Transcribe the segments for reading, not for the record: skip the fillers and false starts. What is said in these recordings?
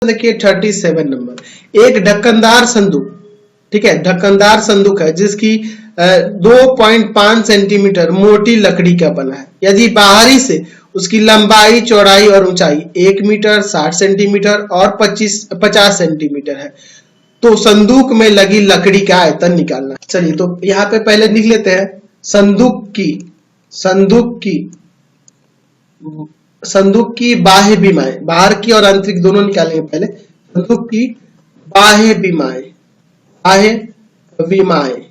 देखिए 37 नंबर, एक ढक्कनदार संदूक, ठीक है, ढक्कनदार संदूक है जिसकी 2.5 सेंटीमीटर मोटी लकड़ी का बना है। यदि बाहरी से उसकी लंबाई, चौड़ाई और ऊंचाई 1 मीटर, 60 सेंटीमीटर और 50 सेंटीमीटर है तो संदूक में लगी लकड़ी का आयतन निकालना। चलिए तो यहाँ पे पहले लिख लेते हैं संदूक की बाह्य विमाएं, बाहर की और आंतरिक दोनों निकालेंगे। पहले संदूक की बाह्य विमाएं,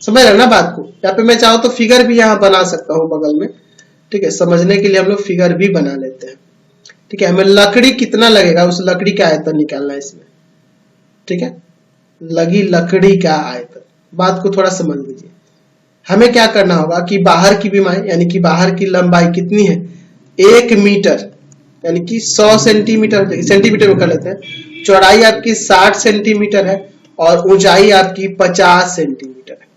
समझ रहे ना बात को। यहाँ पे मैं चाहूँ तो फिगर भी यहाँ बना सकता हूँ बगल में, ठीक है, समझने के लिए हम लोग फिगर भी बना लेते हैं। ठीक है, हमें लकड़ी कितना लगेगा उस लकड़ी का आयतन निकालना है इसमें, ठीक है, लगी लकड़ी का आयतन। बात को थोड़ा समझ लीजिए। हमें क्या करना होगा कि बाहर की विमाएं यानी कि बाहर की लंबाई कितनी है, 1 मीटर यानी कि 100 सेंटीमीटर, सेंटीमीटर में कर लेते हैं। चौड़ाई आपकी 60 सेंटीमीटर है और ऊंचाई आपकी 50 सेंटीमीटर है।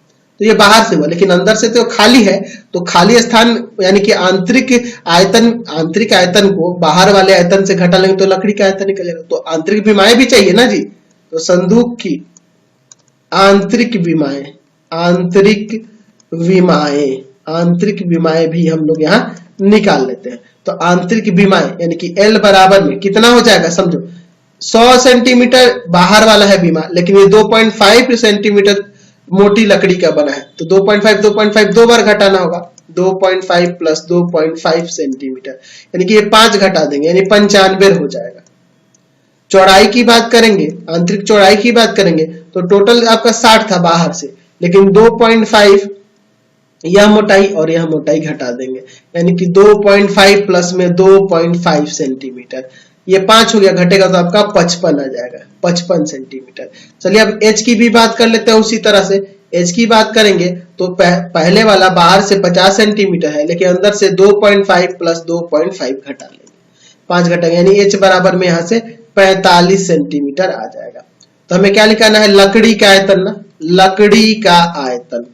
तो ये बाहर से हुआ, लेकिन अंदर से तो खाली है, तो खाली स्थान यानी कि आंतरिक आयतन को बाहर वाले आयतन से घटा लेंगे तो लकड़ी का आयतन निकलेगा। तो आंतरिक विमाएं भी चाहिए ना जी, तो संदूक की आंतरिक विमाएं भी हम लोग यहाँ निकाल लेते हैं। तो आंतरिक विमाएं यानी कि L बराबर में कितना हो जाएगा, समझो 100 सेंटीमीटर बाहर वाला है विमा, लेकिन ये 2.5 सेंटीमीटर मोटी लकड़ी का बना है, तो 2.5 दो बार घटाना होगा, 2.5 प्लस 2.5 सेंटीमीटर यानी कि ये 5 घटा देंगे यानी 95 हो जाएगा। चौड़ाई की बात करेंगे, आंतरिक चौड़ाई की बात करेंगे तो टोटल आपका 60 था बाहर से, लेकिन 2.5 यह मोटाई और यह मोटाई घटा देंगे यानी कि 2.5 प्लस में 2.5 सेंटीमीटर, ये 5 हो गया, घटेगा तो आपका 55 आ जाएगा, 55 सेंटीमीटर। चलिए अब एच की भी बात कर लेते हैं। उसी तरह से एच की बात करेंगे तो पहले वाला बाहर से 50 सेंटीमीटर है, लेकिन अंदर से 2.5 प्लस 2.5 घटा लेंगे, 5 घटाएंगे यानी एच बराबर में यहाँ से 45 सेंटीमीटर आ जाएगा। तो हमें क्या निकालना है, लकड़ी का आयतन ना, लकड़ी का आयतन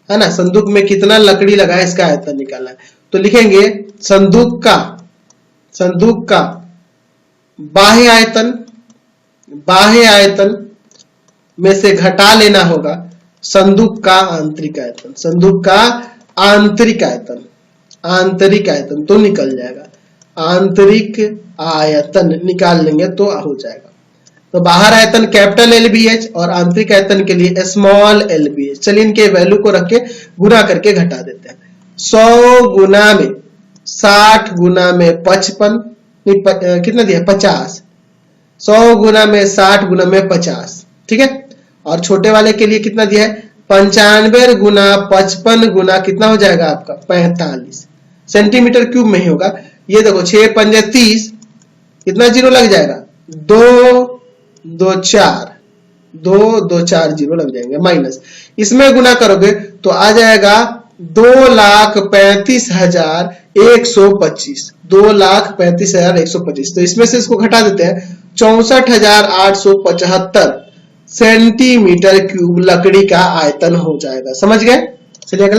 है ना, संदूक में कितना लकड़ी लगा है इसका आयतन निकालना है। तो लिखेंगे संदूक का बाह्य आयतन में से घटा लेना होगा संदूक का आंतरिक आयतन, संदूक का आंतरिक आयतन तो निकल जाएगा, आंतरिक आयतन निकाल लेंगे तो हो जाएगा। तो बाहर आयतन कैपिटल LBH और आंतरिक आयतन के लिए स्मॉल LBH। चलिए इनके वैल्यू को रख के गुना करके घटा देते हैं। 100 गुना में 60 गुना में 55, कितना दिया 50, 100 गुना में 60 गुना में 50, ठीक है। और छोटे वाले के लिए कितना दिया है, 95 गुना 55 गुना कितना हो जाएगा आपका 45 सेंटीमीटर क्यूब में ही होगा। ये देखो 6 पंजे 30, कितना जीरो लग जाएगा, 2 4 जीरो लग जाएंगे, माइनस इसमें गुना करोगे तो आ जाएगा 2,35,125, 2,35,125। तो इसमें से इसको घटा देते हैं, 64,875 सेंटीमीटर क्यूब लकड़ी का आयतन हो जाएगा। समझ गए। चलिए अगला